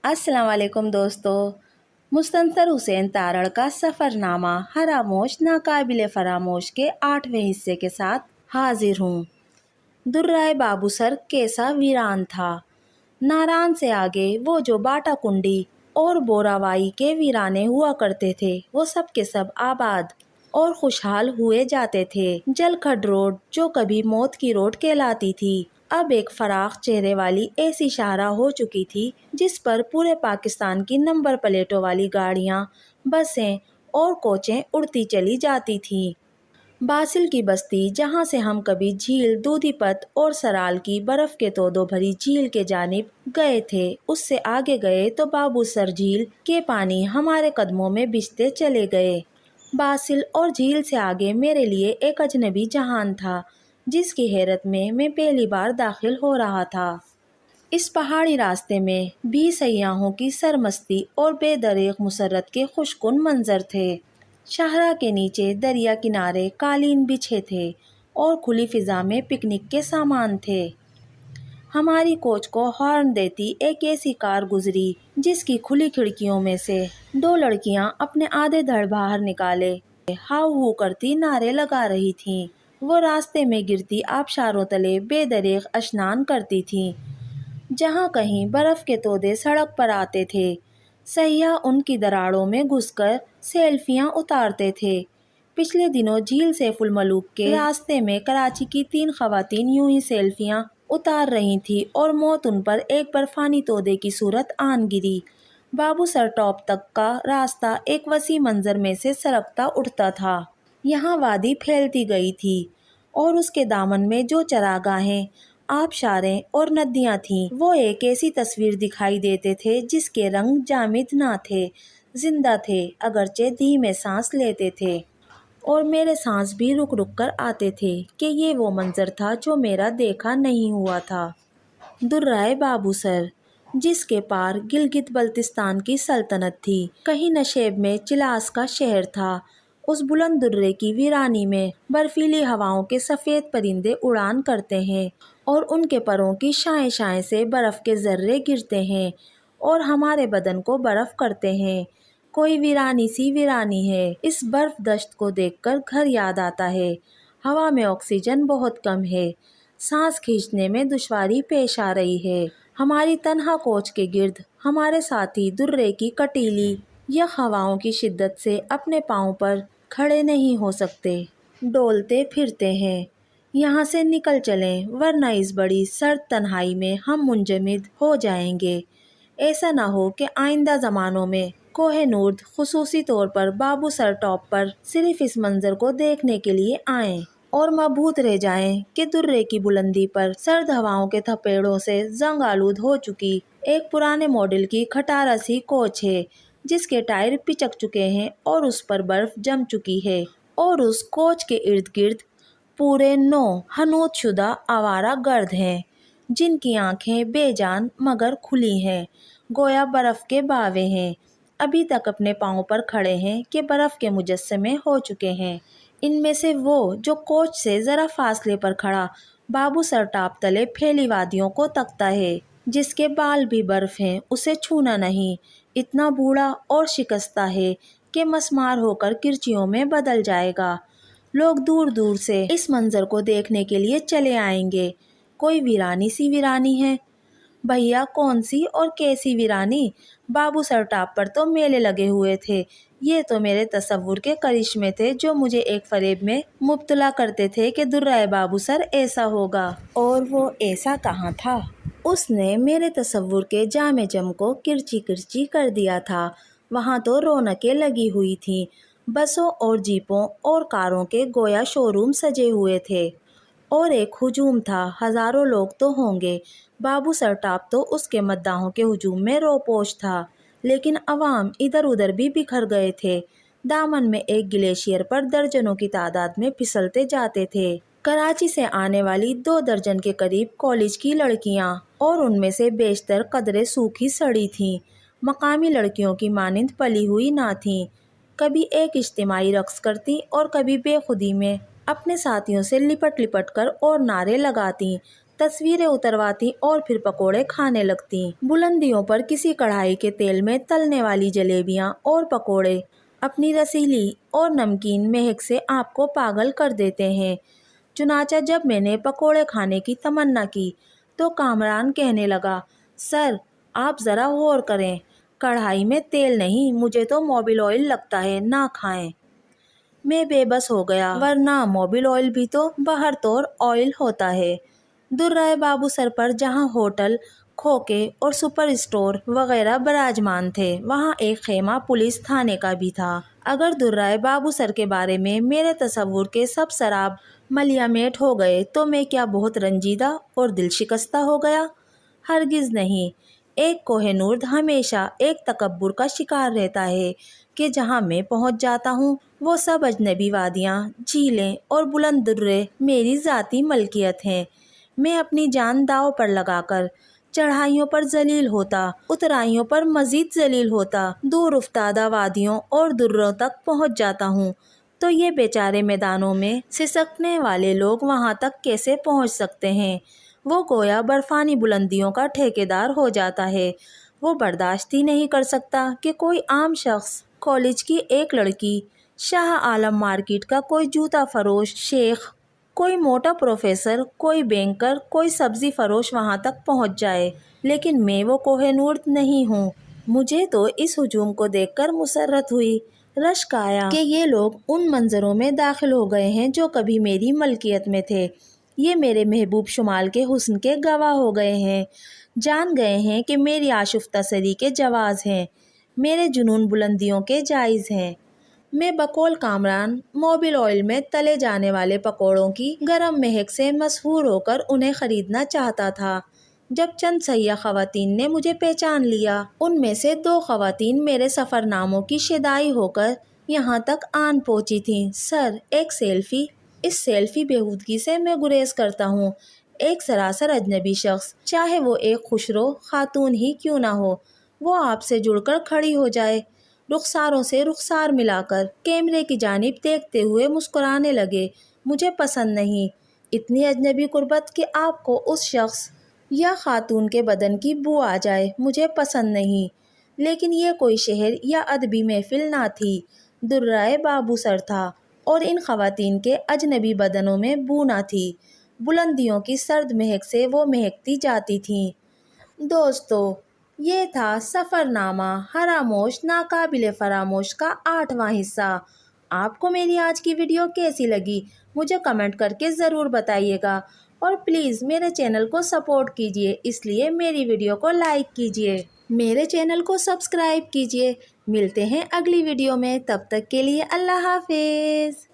السلام علیکم دوستو، مستنصر حسین تارڑ کا سفر نامہ فراموش ناقابل فراموش کے 8ویں حصے کے ساتھ حاضر ہوں۔ درائے بابو سر کیسا ویران تھا۔ ناران سے آگے وہ جو باٹا کنڈی اور بوراوائی کے ویرانے ہوا کرتے تھے وہ سب کے سب آباد اور خوشحال ہوئے جاتے تھے۔ جلکھڈ روڈ جو کبھی موت کی روڈ کہلاتی تھی اب ایک فراخ چہرے والی ایسی شاہراہ ہو چکی تھی جس پر پورے پاکستان کی نمبر پلیٹوں والی گاڑیاں، بسیں اور کوچیں اڑتی چلی جاتی تھیں۔ باسل کی بستی جہاں سے ہم کبھی جھیل دودھی پت اور سرال کی برف کے تودوں بھری جھیل کے جانب گئے تھے، اس سے آگے گئے تو بابو سر جھیل کے پانی ہمارے قدموں میں بچھتے چلے گئے۔ باسل اور جھیل سے آگے میرے لیے ایک اجنبی جہان تھا جس کی حیرت میں پہلی بار داخل ہو رہا تھا۔ اس پہاڑی راستے میں بھی سیاحوں کی سرمستی اور بے دریغ مسرت کے خوشکن منظر تھے۔ شاہراہ کے نیچے دریا کنارے قالین بچھے تھے اور کھلی فضا میں پکنک کے سامان تھے۔ ہماری کوچ کو ہارن دیتی ایک ایسی کار گزری جس کی کھلی کھڑکیوں میں سے 2 لڑکیاں اپنے آدھے دھڑ باہر نکالے ہاؤ ہو کرتی نعرے لگا رہی تھیں۔ وہ راستے میں گرتی آبشاروں تلے بے دریغ اشنان کرتی تھیں۔ جہاں کہیں برف کے تودے سڑک پر آتے تھے، سیاح ان کی دراڑوں میں گھس کر سیلفیاں اتارتے تھے۔ پچھلے دنوں جھیل سیف الملوک کے راستے میں کراچی کی 3 خواتین یوں ہی سیلفیاں اتار رہی تھیں اور موت ان پر ایک برفانی تودے کی صورت آن گری۔ بابو سر ٹاپ تک کا راستہ ایک وسیع منظر میں سے سرکتا اٹھتا تھا۔ یہاں وادی پھیلتی گئی تھی اور اس کے دامن میں جو چراگاہیں، آبشاریں اور ندیاں تھیں وہ ایک ایسی تصویر دکھائی دیتے تھے جس کے رنگ جامد نہ تھے، زندہ تھے، اگرچہ دھیمے سانس لیتے تھے اور میرے سانس بھی رک رک کر آتے تھے کہ یہ وہ منظر تھا جو میرا دیکھا نہیں ہوا تھا۔ درائے بابو سر جس کے پار گلگت بلتستان کی سلطنت تھی، کہیں نشیب میں چلاس کا شہر تھا۔ اس بلند درے کی ویرانی میں برفیلی ہواؤں کے سفید پرندے اڑان کرتے ہیں اور ان کے پروں کی شائیں شائیں سے برف کے ذرے گرتے ہیں اور ہمارے بدن کو برف کرتے ہیں۔ کوئی ویرانی سی ویرانی ہے۔ اس برف دشت کو دیکھ کر گھر یاد آتا ہے۔ ہوا میں آکسیجن بہت کم ہے، سانس کھینچنے میں دشواری پیش آ رہی ہے۔ ہماری تنہا کوچ کے گرد ہمارے ساتھی درے کی کٹیلی یخ ہواؤں کی شدت سے اپنے پاؤں پر کھڑے نہیں ہو سکتے، ڈولتے پھرتے ہیں۔ یہاں سے نکل چلیں ورنہ اس بڑی سرد تنہائی میں ہم منجمد ہو جائیں گے۔ ایسا نہ ہو کہ آئندہ زمانوں میں کوہ نورد خصوصی طور پر بابو سر ٹاپ پر صرف اس منظر کو دیکھنے کے لیے آئیں اور مبہوت رہ جائیں کہ درے کی بلندی پر سرد ہواؤں کے تھپیڑوں سے زنگ آلود ہو چکی ایک پرانے ماڈل کی کھٹارا سی کوچ ہے جس کے ٹائر پچک چکے ہیں اور اس پر برف جم چکی ہے اور اس کوچ کے ارد گرد پورے 9 حنوط شدہ آوارہ گرد ہیں جن کی آنکھیں بے جان مگر کھلی ہیں، گویا برف کے باوے ہیں، ابھی تک اپنے پاؤں پر کھڑے ہیں کہ برف کے مجسمے ہو چکے ہیں۔ ان میں سے وہ جو کوچ سے ذرا فاصلے پر کھڑا بابو سر ٹاپ تلے پھیلی وادیوں کو تکتا ہے، جس کے بال بھی برف ہیں، اسے چھونا نہیں، اتنا بوڑھا اور شکستہ ہے کہ مسمار ہو کر کرچیوں میں بدل جائے گا۔ لوگ دور دور سے اس منظر کو دیکھنے کے لیے چلے آئیں گے۔ کوئی ویرانی سی ویرانی ہے۔ بھیا کون سی اور کیسی ویرانی؟ بابو سر ٹاپ پر تو میلے لگے ہوئے تھے۔ یہ تو میرے تصور کے کرشمے تھے جو مجھے ایک فریب میں مبتلا کرتے تھے کہ درائے بابو سر ایسا ہوگا، اور وہ ایسا کہاں تھا۔ اس نے میرے تصور کے جام جم کو کرچی کرچی کر دیا تھا۔ وہاں تو رونقیں لگی ہوئی تھیں، بسوں اور جیپوں اور کاروں کے گویا شو روم سجے ہوئے تھے اور ایک ہجوم تھا، ہزاروں لوگ تو ہوں گے۔ بابو سر ٹاپ تو اس کے مداحوں کے ہجوم میں روپوش تھا، لیکن عوام ادھر ادھر بھی بکھر گئے تھے۔ دامن میں ایک گلیشیئر پر درجنوں کی تعداد میں پھسلتے جاتے تھے۔ کراچی سے آنے والی 2 درجن کے قریب کالج کی لڑکیاں اور ان میں سے بیشتر قدرے سوکھی سڑی تھیں، مقامی لڑکیوں کی مانند پلی ہوئی نہ تھیں۔ کبھی ایک اجتماعی رقص کرتی اور کبھی بے خودی میں اپنے ساتھیوں سے لپٹ لپٹ کر اور نعرے لگاتی۔ تصویریں اترواتی اور پھر پکوڑے کھانے لگتی۔ بلندیوں پر کسی کڑھائی کے تیل میں تلنے والی جلیبیاں اور پکوڑے اپنی رسیلی اور نمکین مہک سے آپ کو پاگل کر دیتے ہیں۔ چنانچہ جب میں نے پکوڑے کھانے کی تمنا کی تو کامران کہنے لگا، سر آپ ذرا غور کریں، کڑھائی میں تیل نہیں، مجھے تو موبل آئل لگتا ہے، نہ کھائیں۔ میں بے بس ہو گیا، ورنہ موبل آئل بھی تو باہر طور آئل ہوتا ہے۔ درائے بابو سر پر جہاں ہوٹل، کھوکے اور سپر اسٹور وغیرہ براجمان تھے، وہاں ایک خیمہ پولیس تھانے کا بھی تھا۔ اگر درائے بابو سر کے بارے میں میرے تصور کے سب سراب ملیامیٹ ہو گئے تو میں کیا بہت رنجیدہ اور دل شکستہ ہو گیا؟ ہرگز نہیں۔ ایک کوہ نورد ہمیشہ ایک تکبر کا شکار رہتا ہے کہ جہاں میں پہنچ جاتا ہوں وہ سب اجنبی وادیاں، جھیلیں اور بلند درے میری ذاتی ملکیت ہیں۔ میں اپنی جان داؤ پر لگا کر چڑھائیوں پر ذلیل ہوتا، اترائیوں پر مزید ذلیل ہوتا، دور افتادہ وادیوں اور دروں تک پہنچ جاتا ہوں تو یہ بیچارے میدانوں میں سسکنے والے لوگ وہاں تک کیسے پہنچ سکتے ہیں؟ وہ گویا برفانی بلندیوں کا ٹھیکیدار ہو جاتا ہے۔ وہ برداشت ہی نہیں کر سکتا کہ کوئی عام شخص، کالج کی ایک لڑکی، شاہ عالم مارکیٹ کا کوئی جوتا فروش شیخ، کوئی موٹا پروفیسر، کوئی بینکر، کوئی سبزی فروش وہاں تک پہنچ جائے، لیکن میں وہ کوہ نورد نہیں ہوں۔ مجھے تو اس ہجوم کو دیکھ کر مسرت ہوئی، رشک آیا کہ یہ لوگ ان منظروں میں داخل ہو گئے ہیں جو کبھی میری ملکیت میں تھے۔ یہ میرے محبوب شمال کے حسن کے گواہ ہو گئے ہیں، جان گئے ہیں کہ میری آشفتہ سری کے جواز ہیں، میرے جنون بلندیوں کے جائز ہیں۔ میں بقول کامران موبل آئل میں تلے جانے والے پکوڑوں کی گرم مہک سے مسحور ہو کر انہیں خریدنا چاہتا تھا جب چند سیاح خواتین نے مجھے پہچان لیا۔ ان میں سے 2 خواتین میرے سفر ناموں کی شیدائی ہو کر یہاں تک آن پہنچی تھیں۔ سر ایک سیلفی؟ اس سیلفی بےہودگی سے میں گریز کرتا ہوں۔ ایک سراسر اجنبی شخص، چاہے وہ ایک خوشرو خاتون ہی کیوں نہ ہو، وہ آپ سے جڑ کر کھڑی ہو جائے، رخساروں سے رخسار ملا کر کیمرے کی جانب دیکھتے ہوئے مسکرانے لگے، مجھے پسند نہیں۔ اتنی اجنبی قربت کہ آپ کو اس شخص یا خاتون کے بدن کی بو آ جائے، مجھے پسند نہیں۔ لیکن یہ کوئی شہر یا ادبی محفل نہ تھی، درائے بابو سر تھا، اور ان خواتین کے اجنبی بدنوں میں بو نہ تھی، بلندیوں کی سرد مہک سے وہ مہکتی جاتی تھیں۔ دوستو، یہ تھا سفر نامہ فراموش ناقابل فراموش کا 8واں حصہ۔ آپ کو میری آج کی ویڈیو کیسی لگی مجھے کمنٹ کر کے ضرور بتائیے گا، اور پلیز میرے چینل کو سپورٹ کیجیے، اس لیے میری ویڈیو کو لائک کیجیے، میرے چینل کو سبسکرائب کیجیے۔ ملتے ہیں اگلی ویڈیو میں، تب تک کے لیے اللہ حافظ۔